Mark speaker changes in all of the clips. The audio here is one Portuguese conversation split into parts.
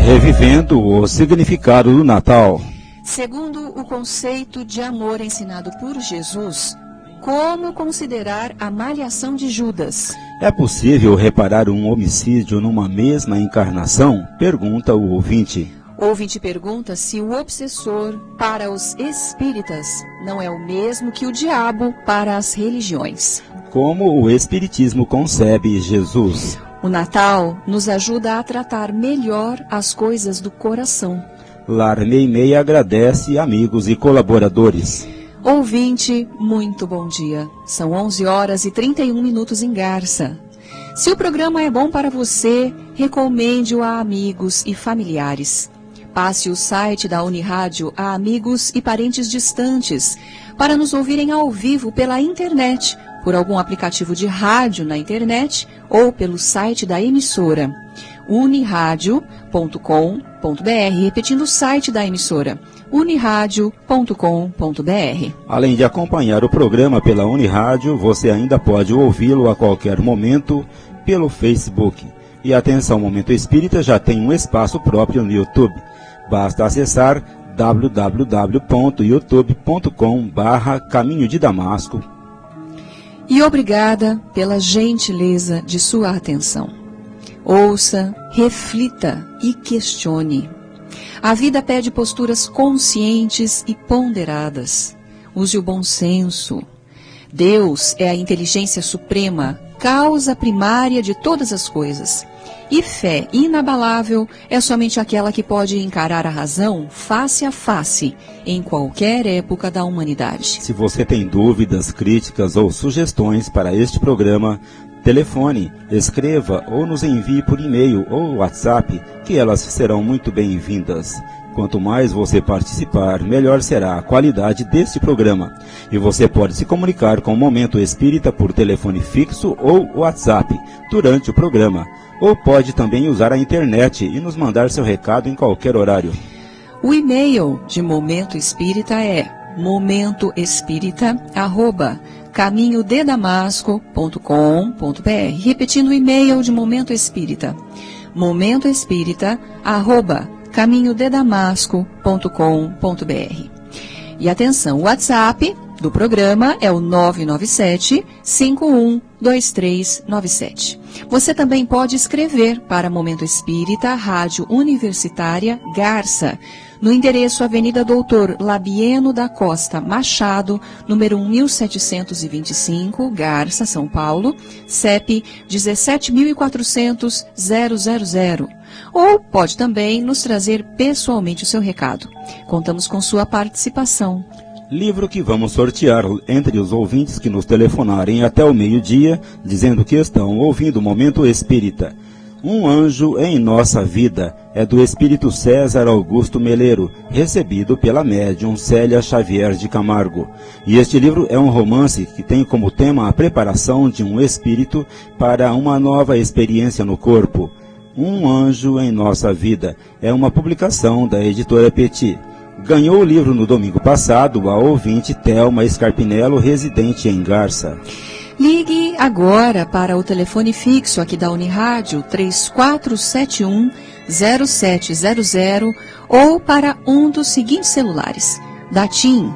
Speaker 1: Revivendo o significado do Natal.
Speaker 2: Segundo o conceito de amor ensinado por Jesus, como considerar a malhação de Judas?
Speaker 1: É possível reparar um homicídio numa mesma encarnação? Pergunta o ouvinte.
Speaker 2: O ouvinte pergunta se o obsessor para os espíritas não é o mesmo que o diabo para as religiões.
Speaker 1: Como o Espiritismo concebe Jesus?
Speaker 2: O Natal nos ajuda a tratar melhor as coisas do coração.
Speaker 1: Lar Meimei agradece amigos e colaboradores.
Speaker 2: Ouvinte, muito bom dia. São 11 horas e 31 minutos em Garça. Se o programa é bom para você, recomende-o a amigos e familiares. Passe o site da Unirádio a amigos e parentes distantes para nos ouvirem ao vivo pela internet, por algum aplicativo de rádio na internet ou pelo site da emissora uniradio.com.br, repetindo o site da emissora uniradio.com.br.
Speaker 1: Além de acompanhar o programa pela Unirádio, você ainda pode ouvi-lo a qualquer momento pelo Facebook. E atenção, Momento Espírita já tem um espaço próprio no YouTube. Basta acessar www.youtube.com/Caminho de Damasco.
Speaker 2: E obrigada pela gentileza de sua atenção. Ouça, reflita e questione. A vida pede posturas conscientes e ponderadas. Use o bom senso. Deus é a inteligência suprema, causa primária de todas as coisas. E fé inabalável é somente aquela que pode encarar a razão face a face, em qualquer época da humanidade.
Speaker 1: Se você tem dúvidas, críticas ou sugestões para este programa, telefone, escreva ou nos envie por e-mail ou WhatsApp, que elas serão muito bem-vindas. Quanto mais você participar, melhor será a qualidade deste programa. E você pode se comunicar com o Momento Espírita por telefone fixo ou WhatsApp durante o programa. Ou pode também usar a internet e nos mandar seu recado em qualquer horário.
Speaker 2: O e-mail de Momento Espírita é momentoespírita@caminhodedamasco.com.br. Repetindo o e-mail de Momento Espírita, momentoespírita@caminhodedamasco.com.br. E atenção, o WhatsApp do programa é o 997-512397. Você também pode escrever para Momento Espírita, Rádio Universitária Garça, no endereço Avenida Doutor Labieno da Costa Machado, número 1725, Garça, São Paulo, CEP 17.400.000. Ou pode também nos trazer pessoalmente o seu recado. Contamos com sua participação.
Speaker 1: Livro que vamos sortear entre os ouvintes que nos telefonarem até o meio-dia, dizendo que estão ouvindo o Momento Espírita. Um Anjo em Nossa Vida, é do Espírito César Augusto Meleiro, recebido pela médium Célia Xavier de Camargo. E este livro é um romance que tem como tema a preparação de um espírito para uma nova experiência no corpo. Um Anjo em Nossa Vida, é uma publicação da editora Petit. Ganhou o livro no domingo passado a ouvinte Thelma Scarpinello, residente em Garça.
Speaker 2: Ligue agora para o telefone fixo aqui da Unirádio 3471-0700 ou para um dos seguintes celulares. Da TIM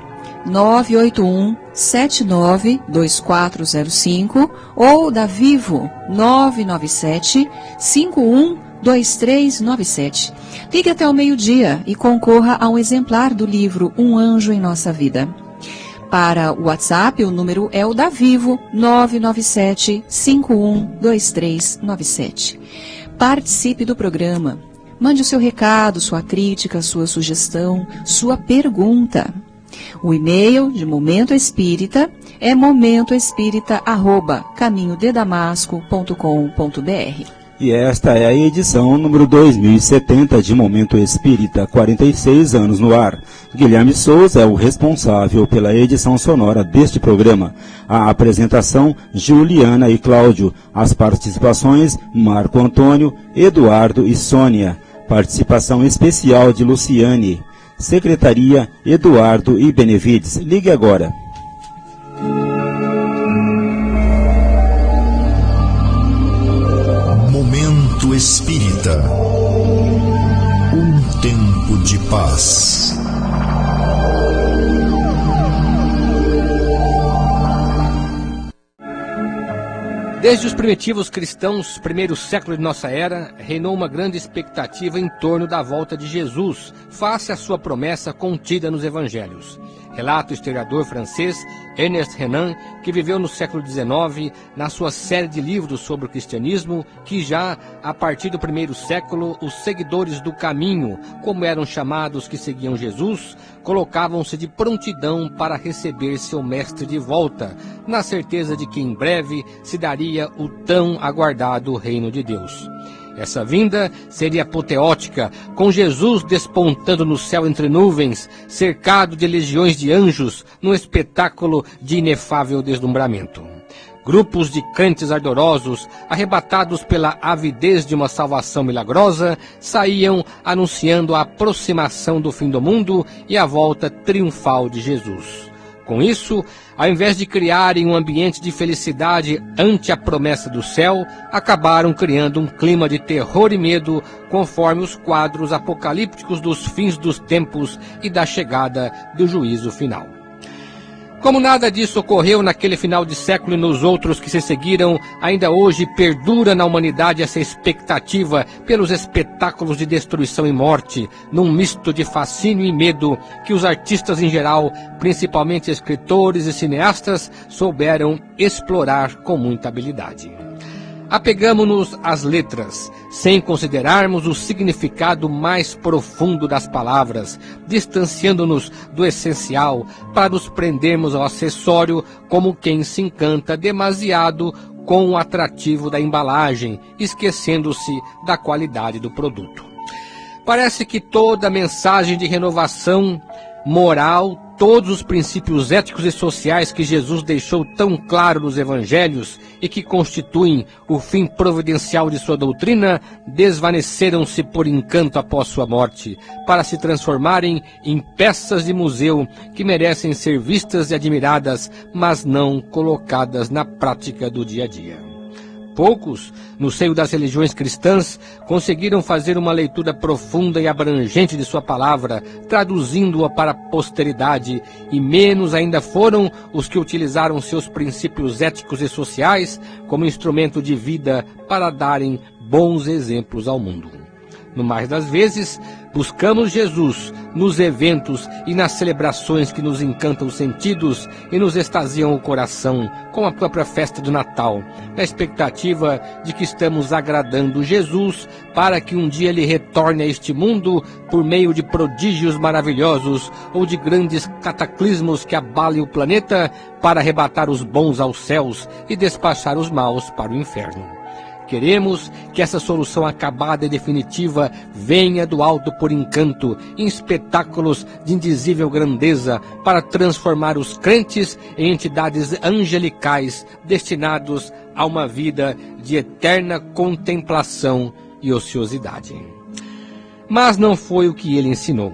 Speaker 2: 981-792405 ou da Vivo 997-512397. Ligue até o meio-dia e concorra a um exemplar do livro Um Anjo em Nossa Vida. Para o WhatsApp, o número é o da Vivo, 997-512397. Participe do programa. Mande o seu recado, sua crítica, sua sugestão, sua pergunta. O e-mail de Momento Espírita é momentoespírita@caminhodedamasco.com.br.
Speaker 1: E esta é a edição número 2070 de Momento Espírita, 46 anos no ar. Guilherme Souza é o responsável pela edição sonora deste programa. A apresentação, Juliana e Cláudio. As participações, Marco Antônio, Eduardo e Sônia. Participação especial de Luciane. Secretaria, Eduardo e Benevides. Ligue agora.
Speaker 3: Momento Espírita. tempo de paz.
Speaker 4: Desde os primitivos cristãos, primeiro século de nossa era, reinou uma grande expectativa em torno da volta de Jesus, face à sua promessa contida nos evangelhos. Relata o historiador francês Ernest Renan, que viveu no século XIX, na sua série de livros sobre o cristianismo, que já, a partir do primeiro século, os seguidores do caminho, como eram chamados que seguiam Jesus, colocavam-se de prontidão para receber seu mestre de volta, na certeza de que em breve se daria o tão aguardado reino de Deus. Essa vinda seria apoteótica, com Jesus despontando no céu entre nuvens, cercado de legiões de anjos, num espetáculo de inefável deslumbramento. Grupos de crentes ardorosos, arrebatados pela avidez de uma salvação milagrosa, saíam anunciando a aproximação do fim do mundo e a volta triunfal de Jesus. Com isso, ao invés de criarem um ambiente de felicidade ante a promessa do céu, acabaram criando um clima de terror e medo, conforme os quadros apocalípticos dos fins dos tempos e da chegada do juízo final. Como nada disso ocorreu naquele final de século e nos outros que se seguiram, ainda hoje perdura na humanidade essa expectativa pelos espetáculos de destruição e morte, num misto de fascínio e medo que os artistas em geral, principalmente escritores e cineastas, souberam explorar com muita habilidade. Apegamo-nos às letras, sem considerarmos o significado mais profundo das palavras, distanciando-nos do essencial para nos prendermos ao acessório como quem se encanta demasiado com o atrativo da embalagem, esquecendo-se da qualidade do produto. Parece que toda mensagem de renovação moral, todos os princípios éticos e sociais que Jesus deixou tão claro nos evangelhos e que constituem o fim providencial de sua doutrina, desvaneceram-se por encanto após sua morte, para se transformarem em peças de museu que merecem ser vistas e admiradas, mas não colocadas na prática do dia a dia. Poucos, no seio das religiões cristãs, conseguiram fazer uma leitura profunda e abrangente de sua palavra, traduzindo-a para a posteridade, e menos ainda foram os que utilizaram seus princípios éticos e sociais como instrumento de vida para darem bons exemplos ao mundo. No mais das vezes, buscamos Jesus nos eventos e nas celebrações que nos encantam os sentidos e nos extasiam o coração, como a própria festa do Natal, na expectativa de que estamos agradando Jesus para que um dia ele retorne a este mundo por meio de prodígios maravilhosos ou de grandes cataclismos que abalem o planeta para arrebatar os bons aos céus e despachar os maus para o inferno. Queremos que essa solução acabada e definitiva venha do alto por encanto, em espetáculos de indizível grandeza, para transformar os crentes em entidades angelicais destinados a uma vida de eterna contemplação e ociosidade. Mas não foi o que ele ensinou.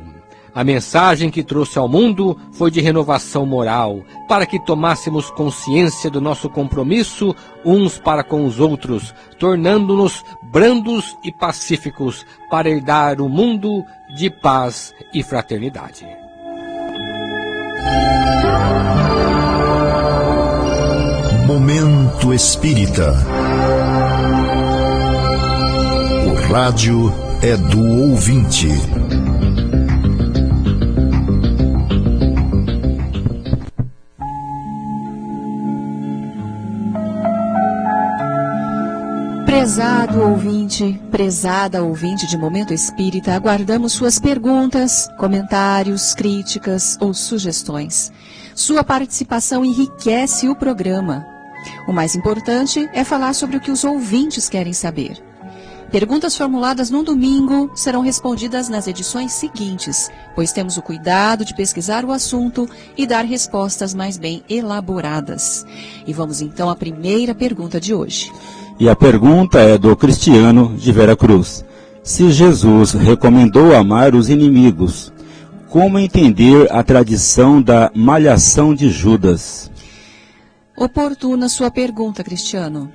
Speaker 4: A mensagem que trouxe ao mundo foi de renovação moral, para que tomássemos consciência do nosso compromisso uns para com os outros, tornando-nos brandos e pacíficos para herdar o mundo de paz e fraternidade.
Speaker 3: Momento Espírita. O rádio é do ouvinte.
Speaker 2: Prezado ouvinte, prezada ouvinte de Momento Espírita, aguardamos suas perguntas, comentários, críticas ou sugestões. Sua participação enriquece o programa. O mais importante é falar sobre o que os ouvintes querem saber. Perguntas formuladas num domingo serão respondidas nas edições seguintes, pois temos o cuidado de pesquisar o assunto e dar respostas mais bem elaboradas. E vamos então à primeira pergunta de hoje.
Speaker 1: E a pergunta é do Cristiano de Vera Cruz. Se Jesus recomendou amar os inimigos, como entender a tradição da malhação de Judas?
Speaker 2: Oportuna sua pergunta, Cristiano.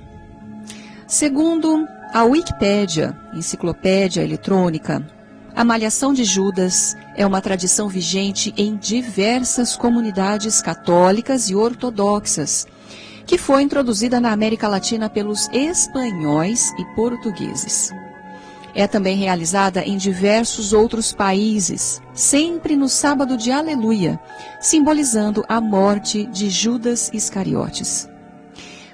Speaker 2: Segundo a Wikipédia, enciclopédia eletrônica, A malhação de Judas é uma tradição vigente em diversas comunidades católicas e ortodoxas, que foi introduzida na América Latina pelos espanhóis e portugueses. É também realizada em diversos outros países, sempre no sábado de Aleluia, simbolizando a morte de Judas Iscariotes.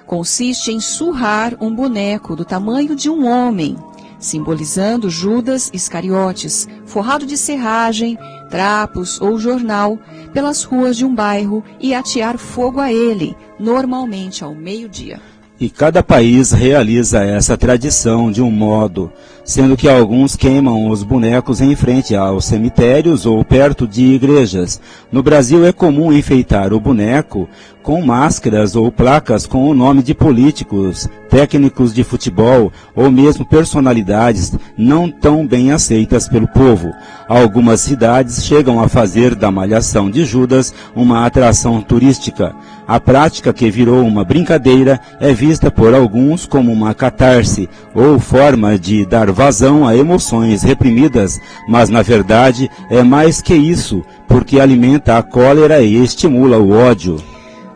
Speaker 2: Consiste em surrar um boneco do tamanho de um homem, simbolizando Judas Iscariotes, forrado de serragem, trapos ou jornal, pelas ruas de um bairro e atear fogo a ele, normalmente ao meio-dia.
Speaker 1: E cada país realiza essa tradição de um modo, sendo que alguns queimam os bonecos em frente aos cemitérios ou perto de igrejas. No Brasil é comum enfeitar o boneco com máscaras ou placas com o nome de políticos, técnicos de futebol ou mesmo personalidades não tão bem aceitas pelo povo. Algumas cidades chegam a fazer da malhação de Judas uma atração turística. A prática, que virou uma brincadeira, é vista por alguns como uma catarse ou forma de dar vazão a emoções reprimidas, mas na verdade é mais que isso, porque alimenta a cólera e estimula o ódio.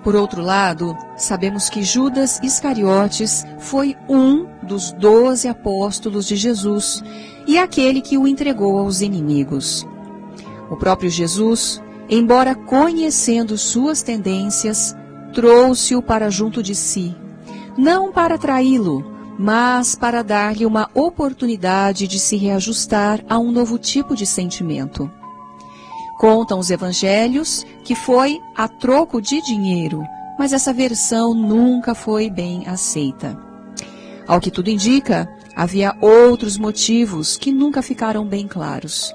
Speaker 2: Por outro lado, sabemos que Judas Iscariotes foi um dos 12 apóstolos de Jesus e aquele que o entregou aos inimigos. O próprio Jesus, embora conhecendo suas tendências, trouxe-o para junto de si, não para traí-lo, mas para dar-lhe uma oportunidade de se reajustar a um novo tipo de sentimento. Contam os evangelhos que foi a troco de dinheiro, mas essa versão nunca foi bem aceita. Ao que tudo indica, havia outros motivos que nunca ficaram bem claros.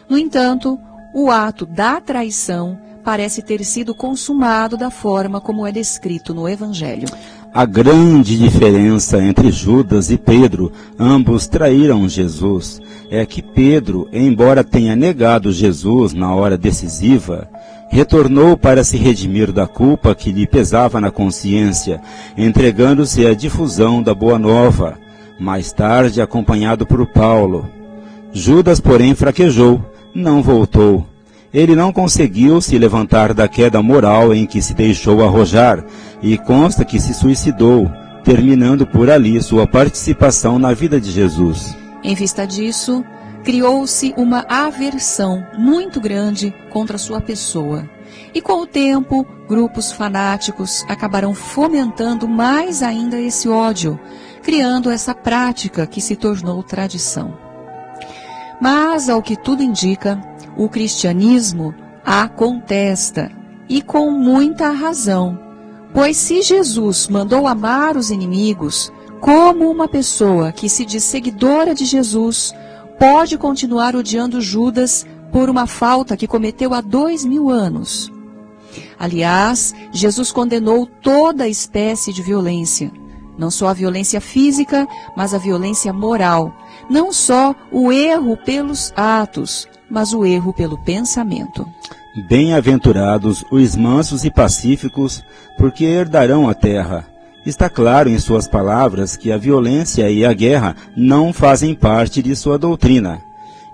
Speaker 2: No entanto, o ato da traição parece ter sido consumado da forma como é descrito no evangelho.
Speaker 1: A grande diferença entre Judas e Pedro, ambos traíram Jesus, é que Pedro, embora tenha negado Jesus na hora decisiva, retornou para se redimir da culpa que lhe pesava na consciência, entregando-se à difusão da Boa Nova, mais tarde acompanhado por Paulo. Judas, porém, fraquejou, não voltou. Ele não conseguiu se levantar da queda moral em que se deixou arrojar, e consta que se suicidou, terminando por ali sua participação na vida de Jesus.
Speaker 2: Em vista disso, criou-se uma aversão muito grande contra sua pessoa. E com o tempo, grupos fanáticos acabaram fomentando mais ainda esse ódio, criando essa prática que se tornou tradição. Mas, ao que tudo indica, o cristianismo a contesta, e com muita razão, pois se Jesus mandou amar os inimigos, como uma pessoa que se diz seguidora de Jesus pode continuar odiando Judas por uma falta que cometeu há 2000 anos? Aliás, Jesus condenou toda espécie de violência, não só a violência física, mas a violência moral, não só o erro pelos atos, mas o erro pelo pensamento.
Speaker 1: Bem-aventurados os mansos e pacíficos, porque herdarão a terra. Está claro em suas palavras que a violência e a guerra não fazem parte de sua doutrina.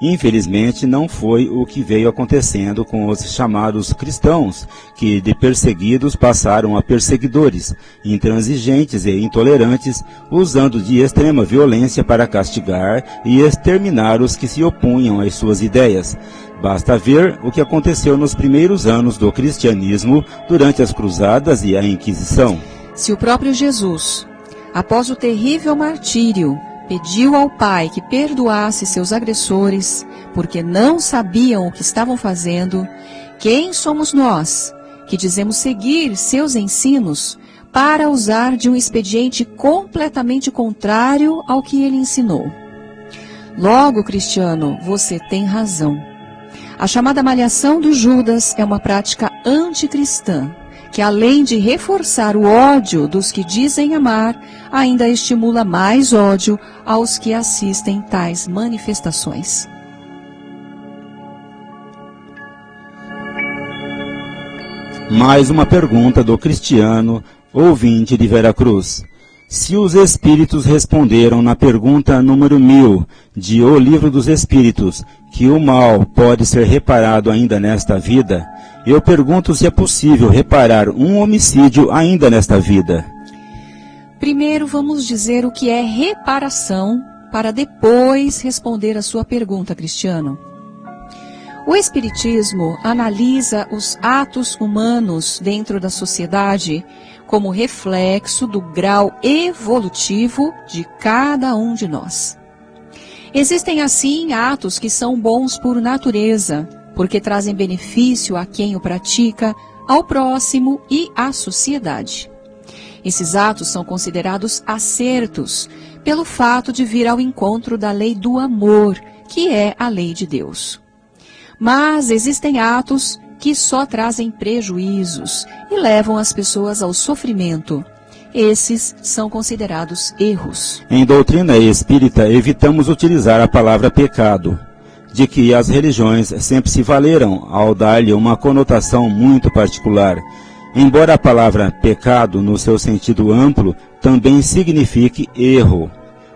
Speaker 1: Infelizmente, não foi o que veio acontecendo com os chamados cristãos, que de perseguidos passaram a perseguidores, intransigentes e intolerantes, usando de extrema violência para castigar e exterminar os que se opunham às suas ideias. Basta ver o que aconteceu nos primeiros anos do cristianismo, durante as cruzadas e a Inquisição.
Speaker 2: Se o próprio Jesus, após o terrível martírio, pediu ao Pai que perdoasse seus agressores, porque não sabiam o que estavam fazendo, quem somos nós, que dizemos seguir seus ensinos, para usar de um expediente completamente contrário ao que ele ensinou? Logo, cristiano, você tem razão. A chamada malhação do Judas é uma prática anticristã, que além de reforçar o ódio dos que dizem amar, ainda estimula mais ódio aos que assistem tais manifestações. Mais uma pergunta do Cristiano, ouvinte de Veracruz.
Speaker 1: Se os Espíritos responderam na pergunta número 1000 de O Livro dos Espíritos que o mal pode ser reparado ainda nesta vida, eu pergunto se é possível reparar um homicídio ainda nesta vida.
Speaker 2: Primeiro vamos dizer o que é reparação, para depois responder a sua pergunta, Cristiano. O Espiritismo analisa os atos humanos dentro da sociedade como reflexo do grau evolutivo de cada um de nós. Existem, assim, atos que são bons por natureza, porque trazem benefício a quem o pratica, ao próximo e à sociedade. Esses atos são considerados acertos, pelo fato de vir ao encontro da lei do amor, que é a lei de Deus. Mas existem atos que só trazem prejuízos e levam as pessoas ao sofrimento. Esses são considerados erros.
Speaker 1: Em doutrina espírita, evitamos utilizar a palavra pecado, de que as religiões sempre se valeram ao dar-lhe uma conotação muito particular, embora a palavra pecado, no seu sentido amplo, também signifique erro.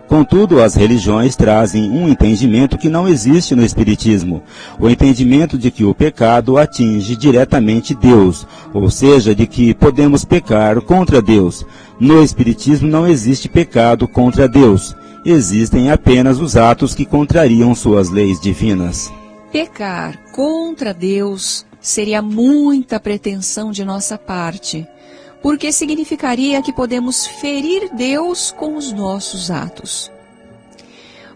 Speaker 1: Contudo, as religiões trazem um entendimento que não existe no Espiritismo, o entendimento de que o pecado atinge diretamente Deus, ou seja, de que podemos pecar contra Deus. No Espiritismo não existe pecado contra Deus, existem apenas os atos que contrariam suas leis divinas.
Speaker 2: Pecar contra Deus seria muita pretensão de nossa parte, porque significaria que podemos ferir Deus com os nossos atos.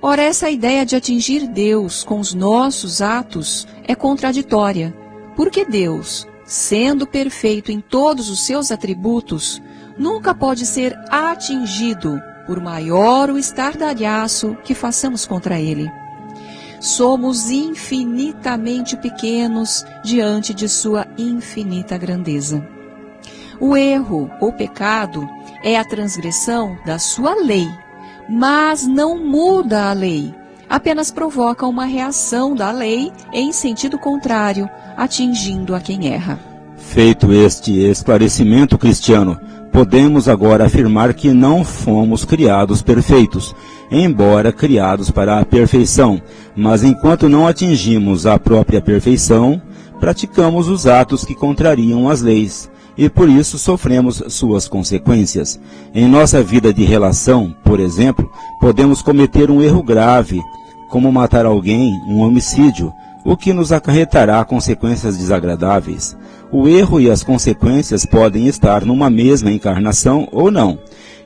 Speaker 2: Ora, essa ideia de atingir Deus com os nossos atos é contraditória, porque Deus, sendo perfeito em todos os seus atributos, nunca pode ser atingido, por maior o estardalhaço que façamos contra Ele. Somos infinitamente pequenos diante de sua infinita grandeza. O erro ou pecado é a transgressão da sua lei, mas não muda a lei, apenas provoca uma reação da lei em sentido contrário, atingindo a quem erra.
Speaker 1: Feito este esclarecimento, Cristiano, podemos agora afirmar que não fomos criados perfeitos, embora criados para a perfeição, mas enquanto não atingimos a própria perfeição, praticamos os atos que contrariam as leis, e por isso sofremos suas consequências. Em nossa vida de relação, por exemplo, podemos cometer um erro grave, como matar alguém, um homicídio, o que nos acarretará consequências desagradáveis. O erro e as consequências podem estar numa mesma encarnação ou não.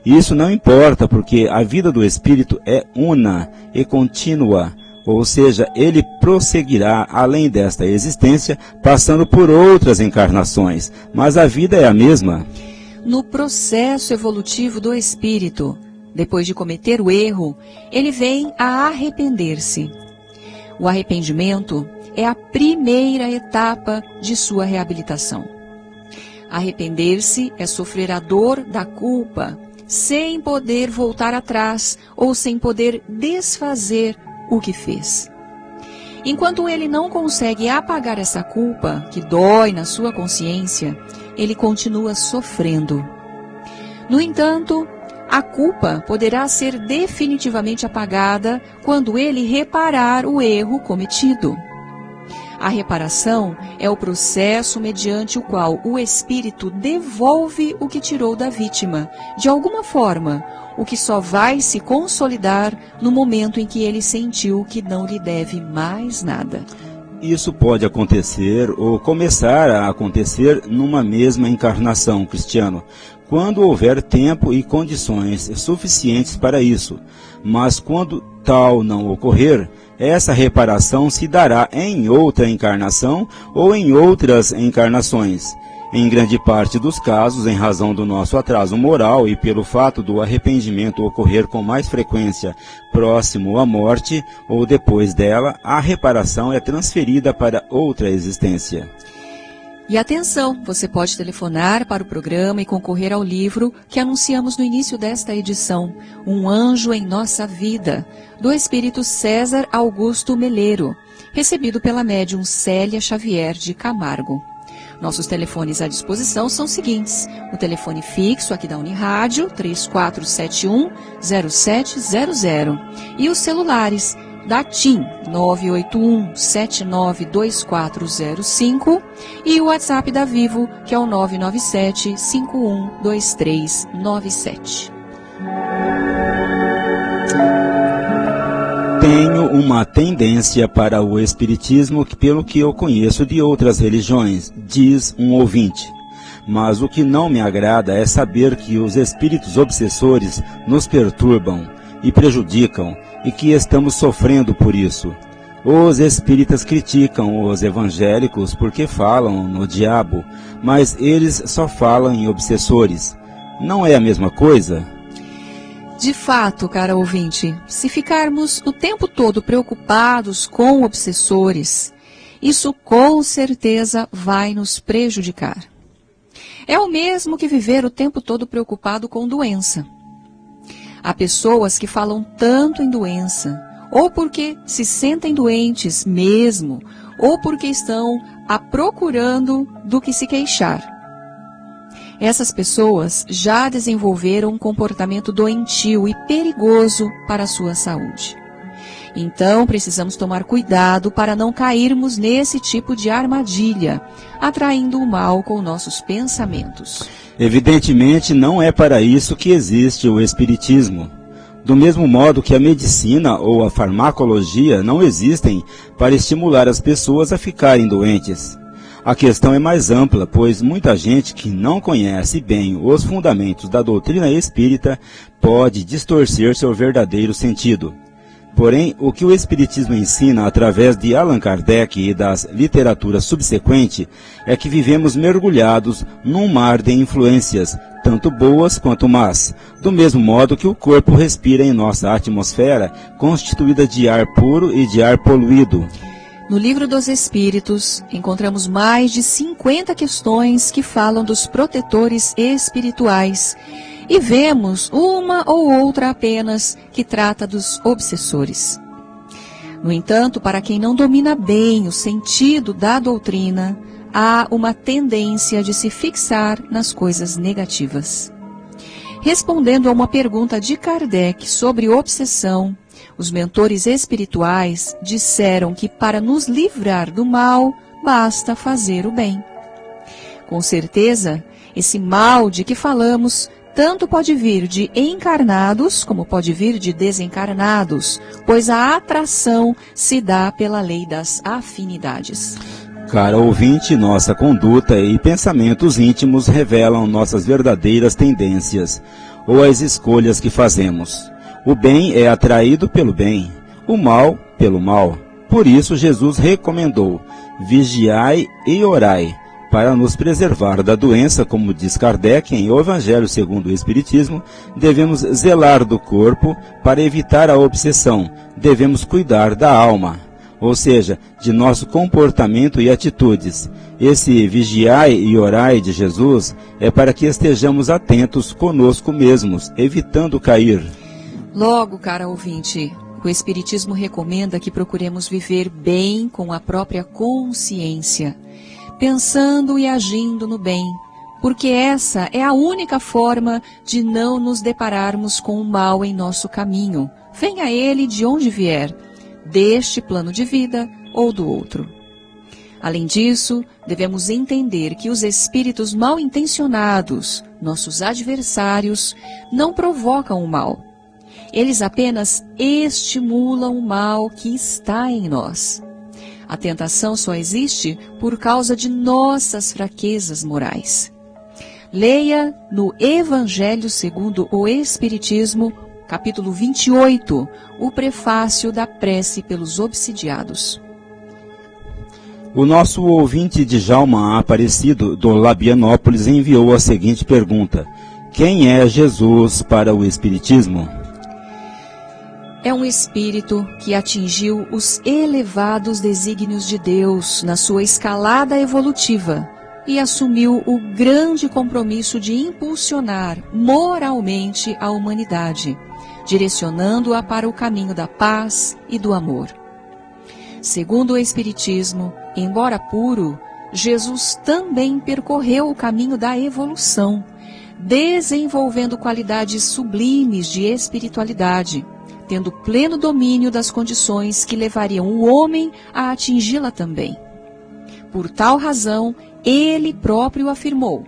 Speaker 1: Isso não importa, porque a vida do espírito é una e contínua, ou seja, ele prosseguirá além desta existência, passando por outras encarnações, mas a vida é a mesma.
Speaker 2: No processo evolutivo do espírito, depois de cometer o erro, ele vem a arrepender-se. O arrependimento é a primeira etapa de sua reabilitação. Arrepender-se é sofrer a dor da culpa, sem poder voltar atrás ou sem poder desfazer o que fez. Enquanto ele não consegue apagar essa culpa que dói na sua consciência, ele continua sofrendo. No entanto, a culpa poderá ser definitivamente apagada quando ele reparar o erro cometido. A reparação é o processo mediante o qual o espírito devolve o que tirou da vítima, de alguma forma, o que só vai se consolidar no momento em que ele sentiu que não lhe deve mais nada.
Speaker 1: Isso pode acontecer ou começar a acontecer numa mesma encarnação, Cristiano, quando houver tempo e condições suficientes para isso. Mas quando tal não ocorrer, essa reparação se dará em outra encarnação ou em outras encarnações. Em grande parte dos casos, em razão do nosso atraso moral e pelo fato do arrependimento ocorrer com mais frequência próximo à morte ou depois dela, a reparação é transferida para outra existência.
Speaker 2: E atenção, você pode telefonar para o programa e concorrer ao livro que anunciamos no início desta edição, Um Anjo em Nossa Vida, do espírito César Augusto Meleiro, recebido pela médium Célia Xavier de Camargo. Nossos telefones à disposição são os seguintes: o telefone fixo aqui da Unirádio, 3471-0700, e os celulares da TIM, 981-792405, e o WhatsApp da Vivo, que é o 997-512397.
Speaker 1: Tenho uma tendência para o espiritismo pelo que eu conheço de outras religiões, diz um ouvinte. Mas o que não me agrada é saber que os espíritos obsessores nos perturbam e prejudicam e que estamos sofrendo por isso. Os espíritas criticam os evangélicos porque falam no diabo, mas eles só falam em obsessores. Não é a mesma coisa?
Speaker 2: De fato, cara ouvinte, se ficarmos o tempo todo preocupados com obsessores, isso com certeza vai nos prejudicar. É o mesmo que viver o tempo todo preocupado com doença. Há pessoas que falam tanto em doença, ou porque se sentem doentes mesmo, ou porque estão procurando do que se queixar. Essas pessoas já desenvolveram um comportamento doentio e perigoso para a sua saúde. Então, precisamos tomar cuidado para não cairmos nesse tipo de armadilha, atraindo o mal com nossos pensamentos.
Speaker 1: Evidentemente, não é para isso que existe o espiritismo. Do mesmo modo que a medicina ou a farmacologia não existem para estimular as pessoas a ficarem doentes. A questão é mais ampla, pois muita gente que não conhece bem os fundamentos da doutrina espírita pode distorcer seu verdadeiro sentido. Porém, o que o Espiritismo ensina através de Allan Kardec e das literaturas subsequentes é que vivemos mergulhados num mar de influências, tanto boas quanto más, do mesmo modo que o corpo respira em nossa atmosfera, constituída de ar puro e de ar poluído.
Speaker 2: No Livro dos Espíritos, encontramos mais de 50 questões que falam dos protetores espirituais, e vemos uma ou outra apenas que trata dos obsessores. No entanto, para quem não domina bem o sentido da doutrina, há uma tendência de se fixar nas coisas negativas. Respondendo a uma pergunta de Kardec sobre obsessão, os mentores espirituais disseram que para nos livrar do mal, basta fazer o bem. Com certeza, esse mal de que falamos tanto pode vir de encarnados, como pode vir de desencarnados, pois a atração se dá pela lei das afinidades.
Speaker 1: Cara ouvinte, nossa conduta e pensamentos íntimos revelam nossas verdadeiras tendências, ou as escolhas que fazemos. O bem é atraído pelo bem, o mal pelo mal. Por isso Jesus recomendou: vigiai e orai, para nos preservar da doença, como diz Kardec em O Evangelho segundo o Espiritismo. Devemos zelar do corpo para evitar a obsessão, devemos cuidar da alma, ou seja, de nosso comportamento e atitudes. Esse vigiai e orai de Jesus é para que estejamos atentos conosco mesmos, evitando cair.
Speaker 2: Logo, cara ouvinte, o Espiritismo recomenda que procuremos viver bem com a própria consciência, pensando e agindo no bem, porque essa é a única forma de não nos depararmos com o mal em nosso caminho, venha ele de onde vier, deste plano de vida ou do outro. Além disso, devemos entender que os espíritos mal intencionados, nossos adversários, não provocam o mal. Eles apenas estimulam o mal que está em nós. A tentação só existe por causa de nossas fraquezas morais. Leia no Evangelho segundo o Espiritismo, capítulo 28, o prefácio da prece pelos obsidiados.
Speaker 1: O nosso ouvinte Djalma Aparecido, do Labianópolis, enviou a seguinte pergunta: quem é Jesus para o Espiritismo?
Speaker 2: É um espírito que atingiu os elevados desígnios de Deus na sua escalada evolutiva e assumiu o grande compromisso de impulsionar moralmente a humanidade, direcionando-a para o caminho da paz e do amor. Segundo o Espiritismo, embora puro, Jesus também percorreu o caminho da evolução, desenvolvendo qualidades sublimes de espiritualidade, tendo pleno domínio das condições que levariam o homem a atingi-la também. Por tal razão, ele próprio afirmou: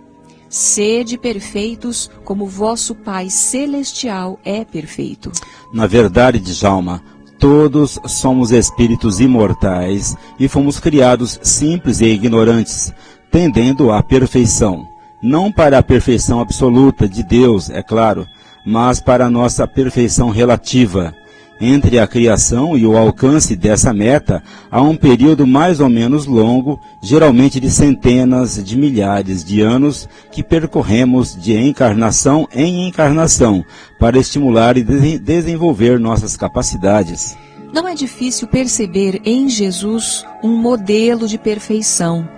Speaker 2: sede perfeitos como vosso Pai Celestial é perfeito.
Speaker 1: Na verdade, Djalma, todos somos espíritos imortais e fomos criados simples e ignorantes, tendendo à perfeição. Não para a perfeição absoluta de Deus, é claro, mas para a nossa perfeição relativa. Entre a criação e o alcance dessa meta, há um período mais ou menos longo, geralmente de centenas de milhares de anos, que percorremos de encarnação em encarnação, para estimular e desenvolver nossas capacidades.
Speaker 2: Não é difícil perceber em Jesus um modelo de perfeição,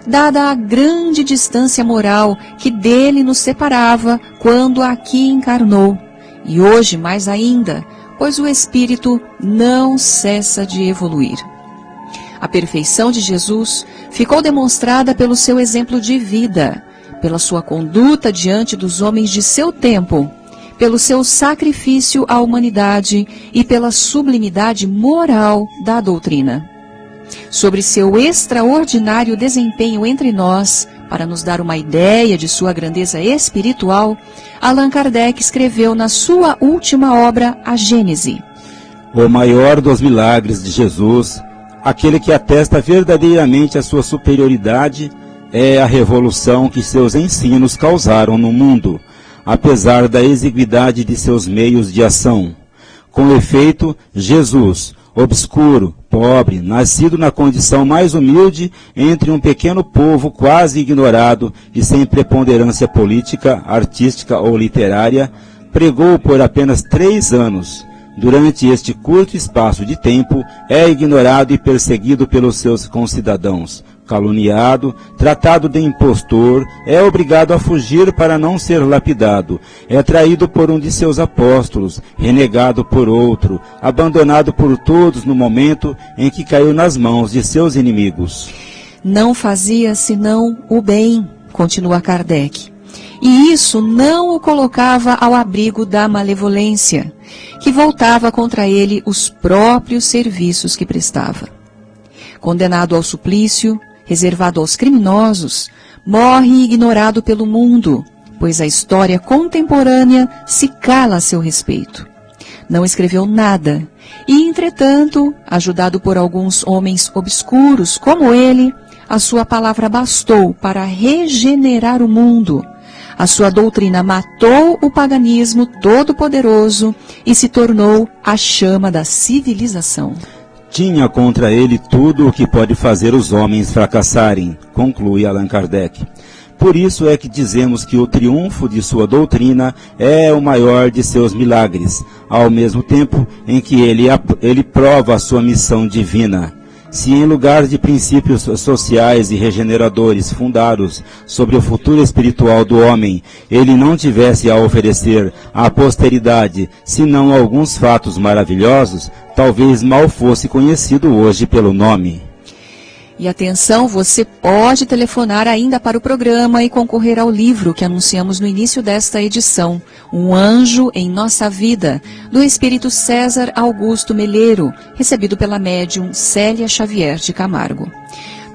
Speaker 2: dada a grande distância moral que dele nos separava quando aqui encarnou, e hoje mais ainda, pois o Espírito não cessa de evoluir. A perfeição de Jesus ficou demonstrada pelo seu exemplo de vida, pela sua conduta diante dos homens de seu tempo, pelo seu sacrifício à humanidade e pela sublimidade moral da doutrina. Sobre seu extraordinário desempenho entre nós, para nos dar uma ideia de sua grandeza espiritual, Allan Kardec escreveu na sua última obra, A Gênese:
Speaker 1: o maior dos milagres de Jesus, aquele que atesta verdadeiramente a sua superioridade, é a revolução que seus ensinos causaram no mundo, apesar da exiguidade de seus meios de ação. Com efeito, Jesus, obscuro, pobre, nascido na condição mais humilde entre um pequeno povo quase ignorado e sem preponderância política, artística ou literária, pregou por apenas 3 anos. Durante este curto espaço de tempo, é ignorado e perseguido pelos seus concidadãos, caluniado, tratado de impostor, é obrigado a fugir para não ser lapidado, é traído por um de seus apóstolos, renegado por outro, abandonado por todos no momento em que caiu nas mãos de seus inimigos.
Speaker 2: Não fazia senão o bem, continua Kardec, e isso não o colocava ao abrigo da malevolência, que voltava contra ele os próprios serviços que prestava. Condenado ao suplício, reservado aos criminosos, morre ignorado pelo mundo, pois a história contemporânea se cala a seu respeito. Não escreveu nada, e, entretanto, ajudado por alguns homens obscuros como ele, a sua palavra bastou para regenerar o mundo. A sua doutrina matou o paganismo todo-poderoso e se tornou a chama da civilização.
Speaker 1: Tinha contra ele tudo o que pode fazer os homens fracassarem, conclui Allan Kardec. Por isso é que dizemos que o triunfo de sua doutrina é o maior de seus milagres, ao mesmo tempo em que ele prova a sua missão divina. Se em lugar de princípios sociais e regeneradores fundados sobre o futuro espiritual do homem, ele não tivesse a oferecer à posteridade, senão alguns fatos maravilhosos, talvez mal fosse conhecido hoje pelo nome.
Speaker 2: E atenção, você pode telefonar ainda para o programa e concorrer ao livro que anunciamos no início desta edição, Um Anjo em Nossa Vida, do espírito César Augusto Meleiro, recebido pela médium Célia Xavier de Camargo.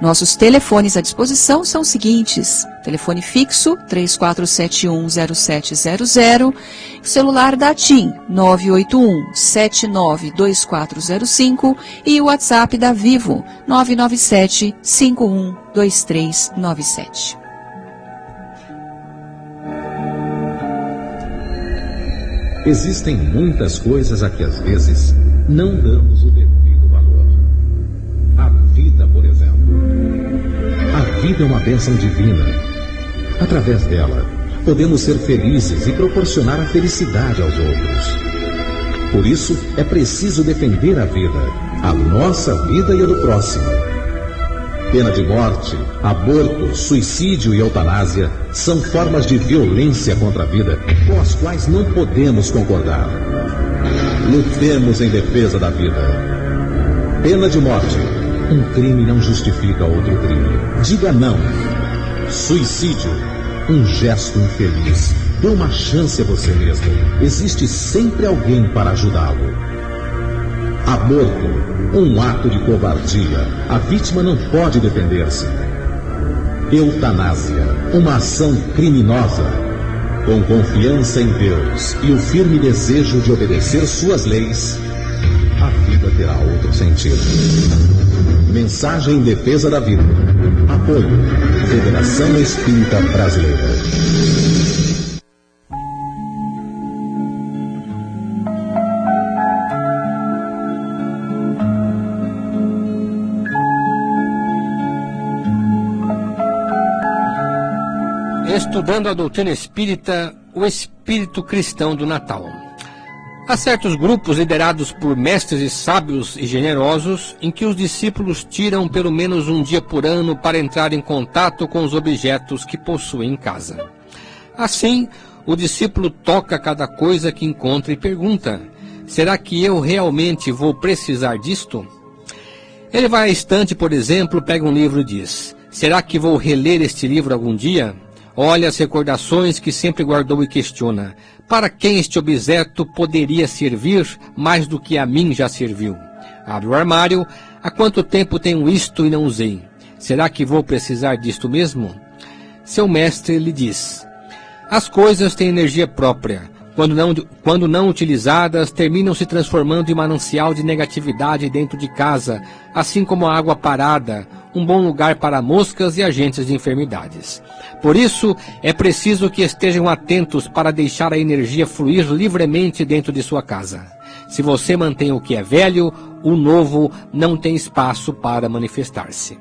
Speaker 2: Nossos telefones à disposição são os seguintes: telefone fixo 34710700, celular da TIM 981-792405 e o WhatsApp da Vivo 997-512397.
Speaker 5: Existem muitas coisas a que às vezes não damos o devido valor. A vida, por exemplo. A vida é uma bênção divina. Através dela, podemos ser felizes e proporcionar a felicidade aos outros. Por isso, é preciso defender a vida, a nossa vida e a do próximo. Pena de morte, aborto, suicídio e eutanásia são formas de violência contra a vida com as quais não podemos concordar. Lutemos em defesa da vida. Pena de morte. Um crime não justifica outro crime. Diga não. Suicídio, um gesto infeliz. Dê uma chance a você mesmo. Existe sempre alguém para ajudá-lo. Aborto, um ato de covardia. A vítima não pode defender-se. Eutanásia, uma ação criminosa. Com confiança em Deus e o firme desejo de obedecer suas leis, a vida terá outro sentido. Mensagem em defesa da vida. Apoio. Federação Espírita Brasileira.
Speaker 4: Estudando a doutrina espírita, o espírito cristão do Natal. Há certos grupos liderados por mestres e sábios e generosos em que os discípulos tiram pelo menos um dia por ano para entrar em contato com os objetos que possuem em casa. Assim, o discípulo toca cada coisa que encontra e pergunta: será que eu realmente vou precisar disto? Ele vai à estante, por exemplo, pega um livro e diz: será que vou reler este livro algum dia? Olha as recordações que sempre guardou e questiona: para quem este objeto poderia servir mais do que a mim já serviu? Abre o armário: há quanto tempo tenho isto e não usei? Será que vou precisar disto mesmo? Seu mestre lhe diz: as coisas têm energia própria. Quando não utilizadas, terminam se transformando em manancial de negatividade dentro de casa, assim como a água parada, um bom lugar para moscas e agentes de enfermidades. Por isso, é preciso que estejam atentos para deixar a energia fluir livremente dentro de sua casa. Se você mantém o que é velho, o novo não tem espaço para manifestar-se.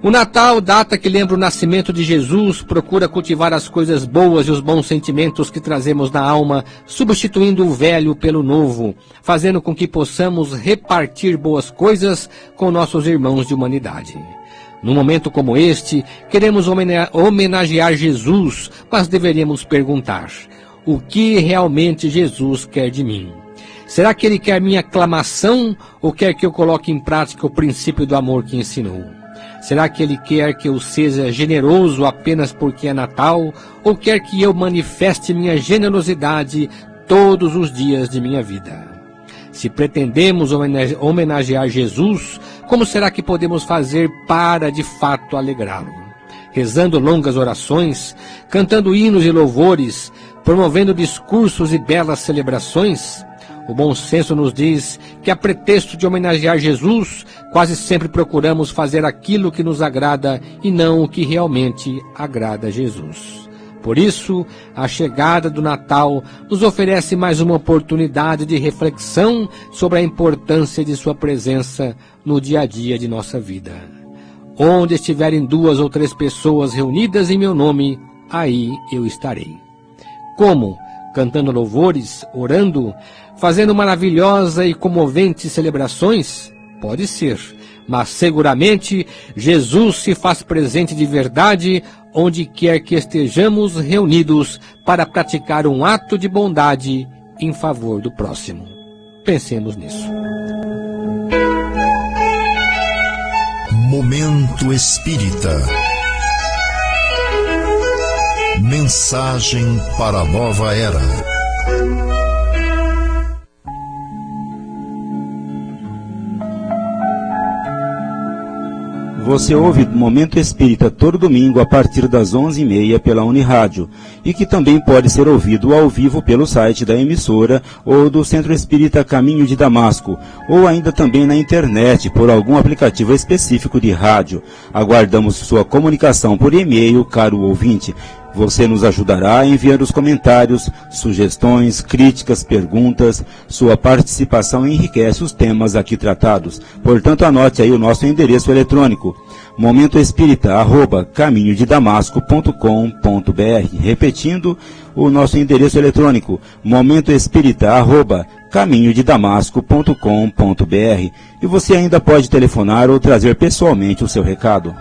Speaker 4: O Natal, data que lembra o nascimento de Jesus, procura cultivar as coisas boas e os bons sentimentos que trazemos na alma, substituindo o velho pelo novo, fazendo com que possamos repartir boas coisas com nossos irmãos de humanidade. Num momento como este, queremos homenagear Jesus, mas deveríamos perguntar: o que realmente Jesus quer de mim? Será que Ele quer minha aclamação ou quer que eu coloque em prática o princípio do amor que ensinou? Será que Ele quer que eu seja generoso apenas porque é Natal, ou quer que eu manifeste minha generosidade todos os dias de minha vida? Se pretendemos homenagear Jesus, como será que podemos fazer para de fato alegrá-lo? Rezando longas orações, cantando hinos e louvores, promovendo discursos e belas celebrações? O bom senso nos diz que, a pretexto de homenagear Jesus, quase sempre procuramos fazer aquilo que nos agrada e não o que realmente agrada a Jesus. Por isso, a chegada do Natal nos oferece mais uma oportunidade de reflexão sobre a importância de sua presença no dia a dia de nossa vida. Onde estiverem 2 ou 3 pessoas reunidas em meu nome, aí eu estarei. Como? Cantando louvores, orando, fazendo maravilhosas e comoventes celebrações? Pode ser, mas seguramente Jesus se faz presente de verdade onde quer que estejamos reunidos para praticar um ato de bondade em favor do próximo. Pensemos nisso.
Speaker 3: Momento Espírita. Mensagem para a nova era.
Speaker 1: Você ouve Momento Espírita todo domingo a partir das 11h30 pela Unirádio, e que também pode ser ouvido ao vivo pelo site da emissora ou do Centro Espírita Caminho de Damasco, ou ainda também na internet por algum aplicativo específico de rádio. Aguardamos sua comunicação por e-mail, caro ouvinte. Você nos ajudará enviando os comentários, sugestões, críticas, perguntas. Sua participação enriquece os temas aqui tratados. Portanto, anote aí o nosso endereço eletrônico: momentoespírita@caminhodedamasco.com.br. Repetindo, o nosso endereço eletrônico: momentoespírita@caminhodedamasco.com.br. E você ainda pode telefonar ou trazer pessoalmente o seu recado.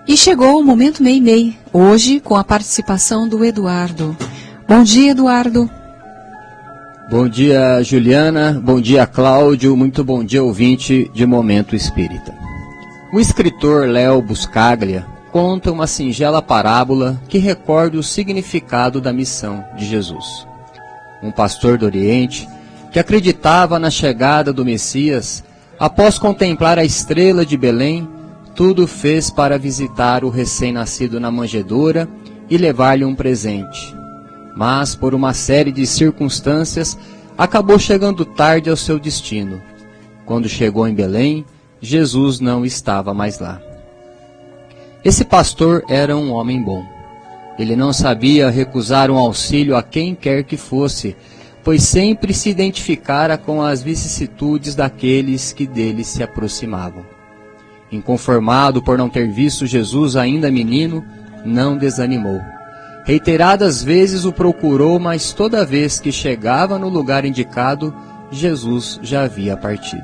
Speaker 2: E chegou o Momento Meimei, hoje com a participação do Eduardo. Bom dia, Eduardo.
Speaker 6: Bom dia, Juliana. Bom dia, Cláudio. Muito bom dia, ouvinte de Momento Espírita. O escritor Léo Buscaglia conta uma singela parábola que recorda o significado da missão de Jesus. Um pastor do Oriente, que acreditava na chegada do Messias, após contemplar a estrela de Belém, tudo fez para visitar o recém-nascido na manjedoura e levar-lhe um presente. Mas, por uma série de circunstâncias, acabou chegando tarde ao seu destino. Quando chegou em Belém, Jesus não estava mais lá. Esse pastor era um homem bom. Ele não sabia recusar um auxílio a quem quer que fosse, pois sempre se identificara com as vicissitudes daqueles que dele se aproximavam. Inconformado por não ter visto Jesus ainda menino, não desanimou. Reiteradas vezes o procurou, mas toda vez que chegava no lugar indicado, Jesus já havia partido.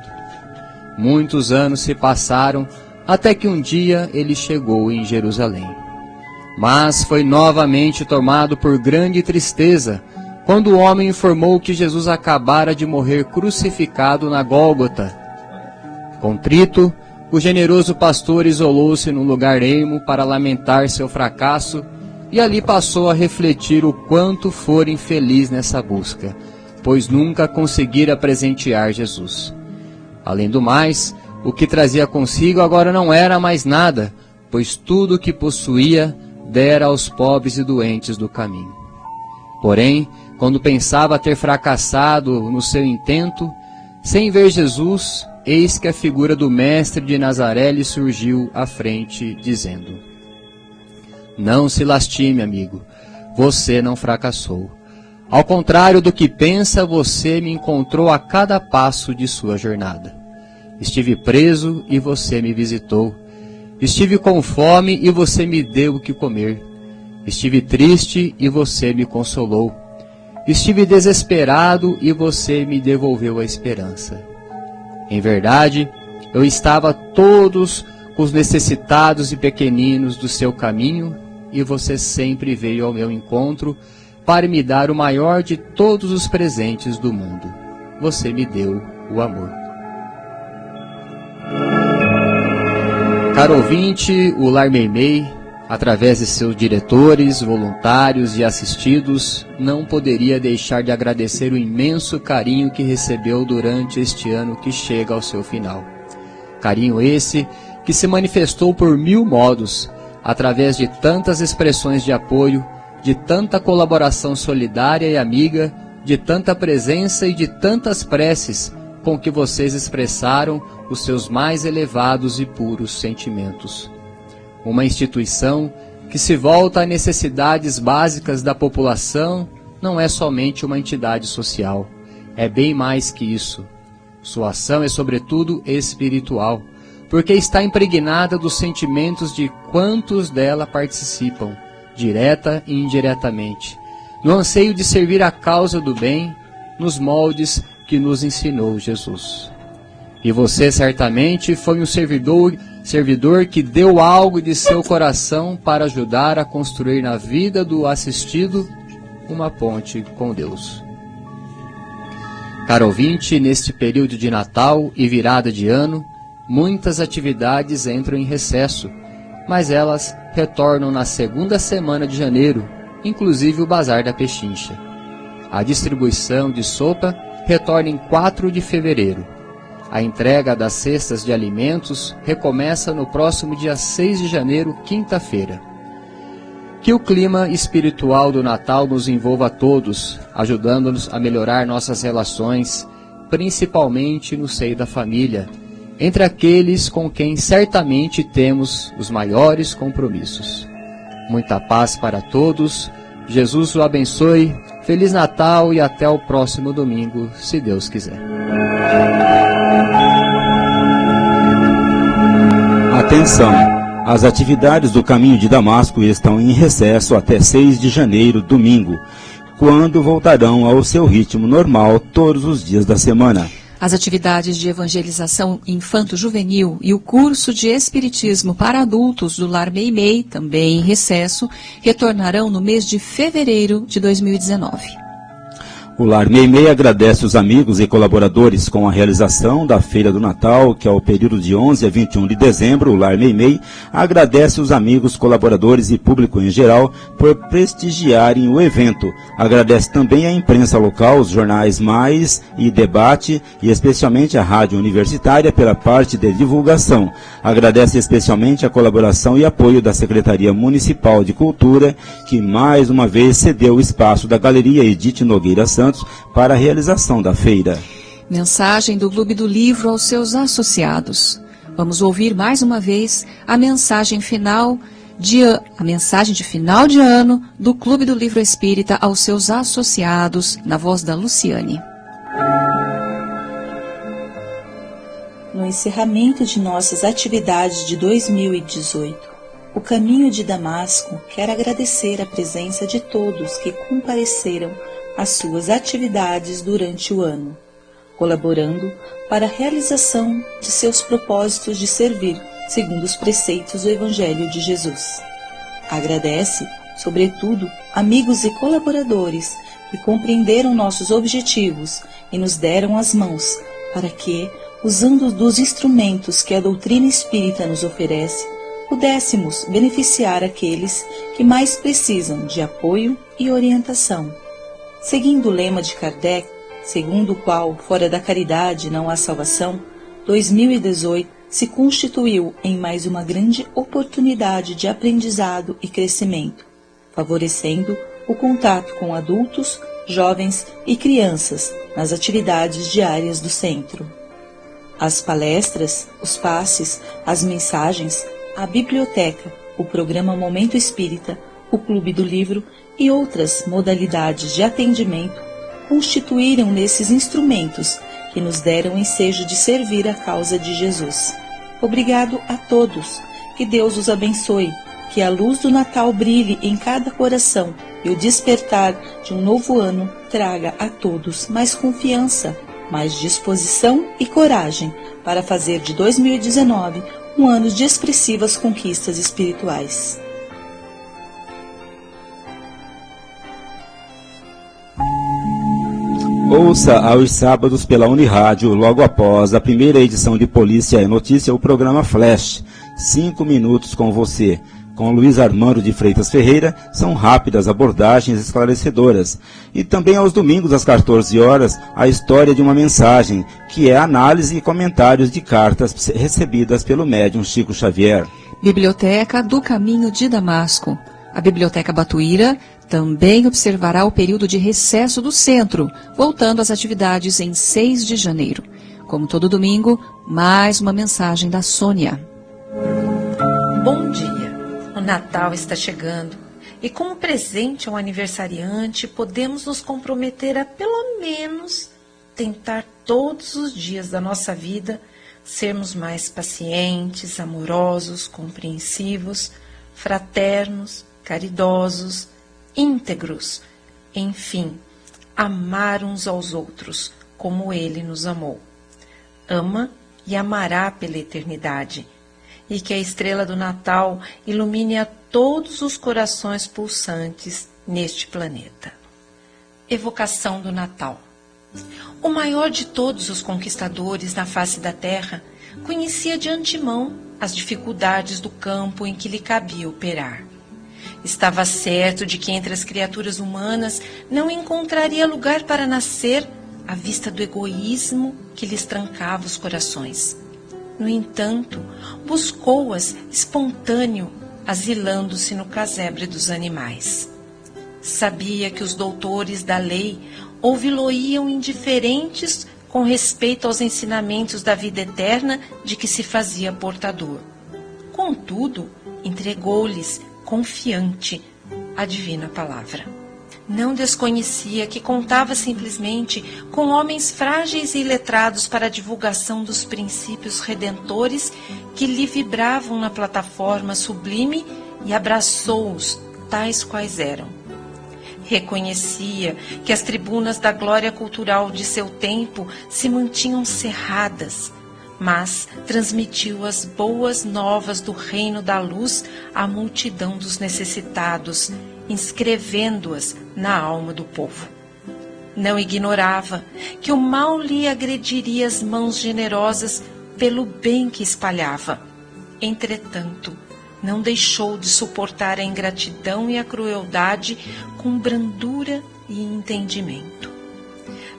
Speaker 6: Muitos anos se passaram, até que um dia ele chegou em Jerusalém. Mas foi novamente tomado por grande tristeza, quando o homem informou que Jesus acabara de morrer crucificado na Gólgota. Contrito, o generoso pastor isolou-se num lugar ermo para lamentar seu fracasso, e ali passou a refletir o quanto fora infeliz nessa busca, pois nunca conseguira presentear Jesus. Além do mais, o que trazia consigo agora não era mais nada, pois tudo o que possuía dera aos pobres e doentes do caminho. Porém, quando pensava ter fracassado no seu intento, sem ver Jesus, eis que a figura do mestre de Nazaré lhe surgiu à frente, dizendo: não se lastime, amigo, você não fracassou. Ao contrário do que pensa, você me encontrou a cada passo de sua jornada. Estive preso e você me visitou. Estive com fome e você me deu o que comer. Estive triste e você me consolou. Estive desesperado e você me devolveu a esperança. Em verdade, eu estava todos os necessitados e pequeninos do seu caminho, e você sempre veio ao meu encontro para me dar o maior de todos os presentes do mundo. Você me deu o amor. Caro ouvinte, o Lar Meimei, através de seus diretores, voluntários e assistidos, não poderia deixar de agradecer o imenso carinho que recebeu durante este ano que chega ao seu final. Carinho esse que se manifestou por 1000 modos, através de tantas expressões de apoio, de tanta colaboração solidária e amiga, de tanta presença e de tantas preces com que vocês expressaram os seus mais elevados e puros sentimentos. Uma instituição que se volta a necessidades básicas da população não é somente uma entidade social, é bem mais que isso. Sua ação é sobretudo espiritual, porque está impregnada dos sentimentos de quantos dela participam, direta e indiretamente, no anseio de servir a causa do bem, nos moldes que nos ensinou Jesus. E você certamente foi um servidor que deu algo de seu coração para ajudar a construir na vida do assistido uma ponte com Deus. Caro ouvinte, neste período de Natal e virada de ano, muitas atividades entram em recesso, mas elas retornam na segunda semana de janeiro, inclusive o Bazar da Pechincha. A distribuição de sopa retorna em 4 de fevereiro. A entrega das cestas de alimentos recomeça no próximo dia 6 de janeiro, quinta-feira. Que o clima espiritual do Natal nos envolva a todos, ajudando-nos a melhorar nossas relações, principalmente no seio da família, entre aqueles com quem certamente temos os maiores compromissos. Muita paz para todos, Jesus o abençoe, Feliz Natal e até o próximo domingo, se Deus quiser.
Speaker 1: Atenção! As atividades do Caminho de Damasco estão em recesso até 6 de janeiro, domingo, quando voltarão ao seu ritmo normal todos os dias da semana.
Speaker 2: As atividades de evangelização infanto-juvenil e o curso de espiritismo para adultos do Lar Meimei, também em recesso, retornarão no mês de fevereiro de 2019.
Speaker 1: O Lar Meimei agradece os amigos e colaboradores com a realização da Feira do Natal, que é o período de 11 a 21 de dezembro. O Lar Meimei agradece os amigos, colaboradores e público em geral por prestigiarem o evento. Agradece também a imprensa local, os jornais Mais e Debate e especialmente a Rádio Universitária pela parte de divulgação. Agradece especialmente a colaboração e apoio da Secretaria Municipal de Cultura, que mais uma vez cedeu o espaço da Galeria Edith Nogueira Santos para a realização da feira.
Speaker 2: Mensagem do Clube do Livro aos seus associados. Vamos ouvir mais uma vez a mensagem de final de ano do Clube do Livro Espírita aos seus associados, na voz da Luciane.
Speaker 7: No encerramento de nossas atividades de 2018, o Caminho de Damasco quer agradecer a presença de todos que compareceram às suas atividades durante o ano, colaborando para a realização de seus propósitos de servir segundo os preceitos do Evangelho de Jesus. Agradece, sobretudo, amigos e colaboradores que compreenderam nossos objetivos e nos deram as mãos para que, usando dos instrumentos que a doutrina espírita nos oferece, pudéssemos beneficiar aqueles que mais precisam de apoio e orientação. Seguindo o lema de Kardec, segundo o qual fora da caridade não há salvação, 2018 se constituiu em mais uma grande oportunidade de aprendizado e crescimento, favorecendo o contato com adultos, jovens e crianças nas atividades diárias do centro. As palestras, os passes, as mensagens, a biblioteca, o programa Momento Espírita, o Clube do Livro e outras modalidades de atendimento constituíram nesses instrumentos que nos deram o ensejo de servir a causa de Jesus. Obrigado a todos, que Deus os abençoe, que a luz do Natal brilhe em cada coração e o despertar de um novo ano traga a todos mais confiança, mais disposição e coragem para fazer de 2019 um ano de expressivas conquistas espirituais.
Speaker 1: Ouça aos sábados pela Unirádio, logo após a primeira edição de Polícia e Notícia, o programa Flash, 5 minutos com você. Com Luiz Armando de Freitas Ferreira, são rápidas abordagens esclarecedoras. E também aos domingos, às 14 horas, a história de uma mensagem, que é análise e comentários de cartas recebidas pelo médium Chico Xavier.
Speaker 2: Biblioteca do Caminho de Damasco. A Biblioteca Batuíra também observará o período de recesso do centro, voltando às atividades em 6 de janeiro. Como todo domingo, mais uma mensagem da Sônia.
Speaker 8: Bom dia! O Natal está chegando e, como presente ao aniversariante, podemos nos comprometer a, pelo menos, tentar todos os dias da nossa vida sermos mais pacientes, amorosos, compreensivos, fraternos, caridosos, íntegros, enfim, amar uns aos outros como Ele nos amou. Ama e amará pela eternidade, e que a estrela do Natal ilumine a todos os corações pulsantes neste planeta. Evocação do Natal. O maior de todos os conquistadores na face da terra conhecia de antemão as dificuldades do campo em que lhe cabia operar. Estava certo de que entre as criaturas humanas não encontraria lugar para nascer à vista do egoísmo que lhes trancava os corações. No entanto, buscou-as espontâneo, asilando-se no casebre dos animais. Sabia que os doutores da lei ouvi-lo-iam indiferentes com respeito aos ensinamentos da vida eterna de que se fazia portador. Contudo, entregou-lhes, confiante, a divina palavra. Não desconhecia que contava simplesmente com homens frágeis e iletrados para a divulgação dos princípios redentores que lhe vibravam na plataforma sublime e abraçou-os tais quais eram. Reconhecia que as tribunas da glória cultural de seu tempo se mantinham cerradas, mas transmitiu as boas novas do reino da luz à multidão dos necessitados, inscrevendo-as na alma do povo. Não ignorava que o mal lhe agrediria as mãos generosas pelo bem que espalhava. Entretanto, não deixou de suportar a ingratidão e a crueldade com brandura e entendimento.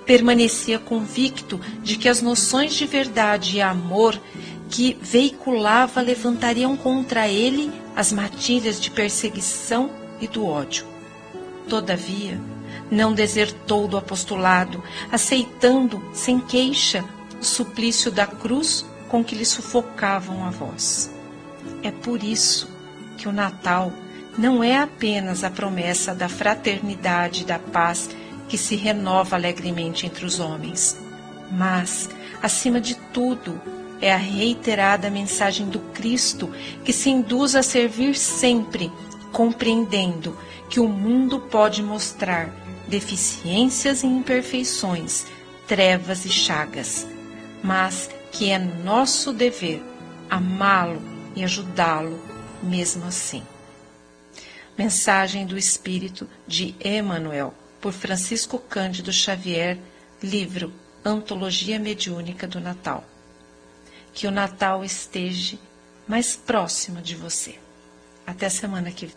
Speaker 8: Permanecia convicto de que as noções de verdade e amor que veiculava levantariam contra ele as matilhas de perseguição e do ódio. Todavia, não desertou do apostolado, aceitando, sem queixa, o suplício da cruz com que lhe sufocavam a voz. É por isso que o Natal não é apenas a promessa da fraternidade e da paz que se renova alegremente entre os homens, mas, acima de tudo, é a reiterada mensagem do Cristo que se induz a servir sempre, compreendendo que o mundo pode mostrar deficiências e imperfeições, trevas e chagas, mas que é nosso dever amá-lo e ajudá-lo mesmo assim. Mensagem do Espírito de Emmanuel, por Francisco Cândido Xavier, livro Antologia Mediúnica do Natal. Que o Natal esteja mais próximo de você. Até a semana que vem.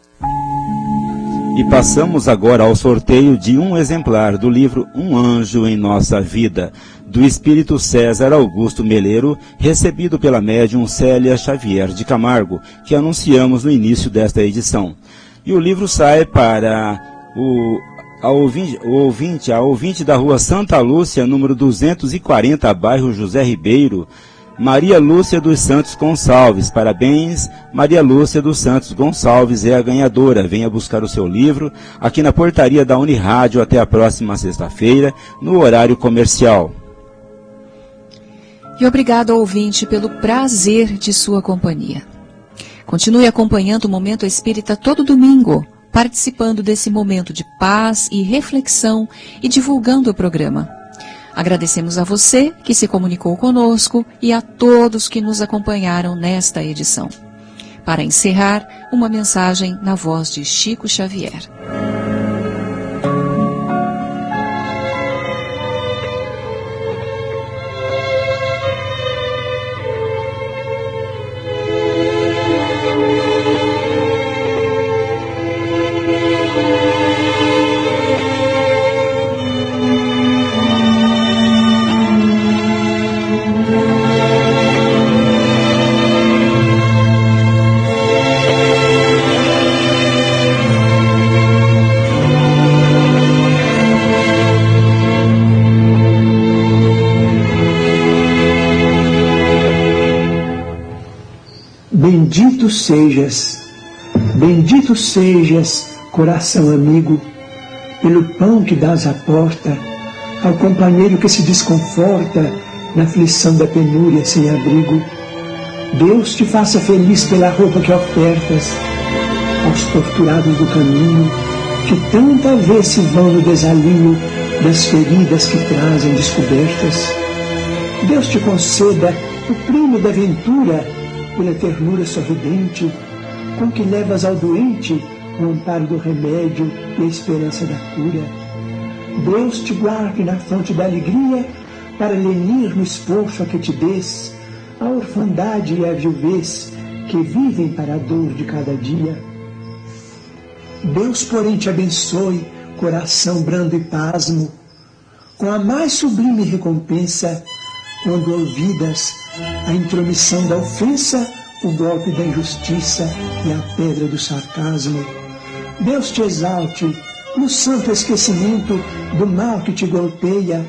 Speaker 1: E passamos agora ao sorteio de um exemplar do livro Um Anjo em Nossa Vida, do Espírito César Augusto Meleiro, recebido pela médium Célia Xavier de Camargo, que anunciamos no início desta edição. E o livro sai para a ouvinte da rua Santa Lúcia, número 240, bairro José Ribeiro, Maria Lúcia dos Santos Gonçalves. Parabéns, Maria Lúcia dos Santos Gonçalves é a ganhadora. Venha buscar o seu livro aqui na portaria da Unirádio até a próxima sexta-feira, no horário comercial.
Speaker 2: E obrigado ao ouvinte pelo prazer de sua companhia. Continue acompanhando o Momento Espírita todo domingo, participando desse momento de paz e reflexão e divulgando o programa. Agradecemos a você que se comunicou conosco e a todos que nos acompanharam nesta edição. Para encerrar, uma mensagem na voz de Chico Xavier.
Speaker 9: Bendito sejas, coração amigo, pelo pão que dás à porta, ao companheiro que se desconforta na aflição da penúria sem abrigo. Deus te faça feliz pela roupa que ofertas aos torturados do caminho, que tanta vez se vão no desalinho das feridas que trazem descobertas. Deus te conceda o prêmio da ventura pela ternura sorridente, com que levas ao doente o amparo do remédio e a esperança da cura. Deus te guarde na fonte da alegria, para lenir no esforço a que te des a orfandade e a viuvez que vivem para a dor de cada dia. Deus, porém, te abençoe, coração brando e pasmo, com a mais sublime recompensa, quando ouvidas a intromissão da ofensa, o golpe da injustiça e a pedra do sarcasmo. Deus te exalte no santo esquecimento do mal que te golpeia,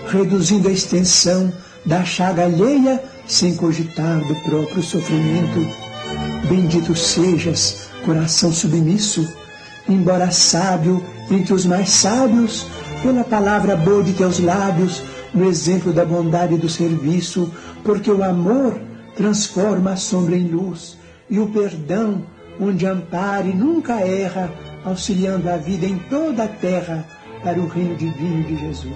Speaker 9: reduzindo a extensão da chaga alheia sem cogitar do próprio sofrimento. Bendito sejas, coração submisso, embora sábio entre os mais sábios, pela palavra boa de teus lábios, no exemplo da bondade e do serviço, porque o amor transforma a sombra em luz, e o perdão, onde ampare, nunca erra, auxiliando a vida em toda a terra para o reino divino de Jesus.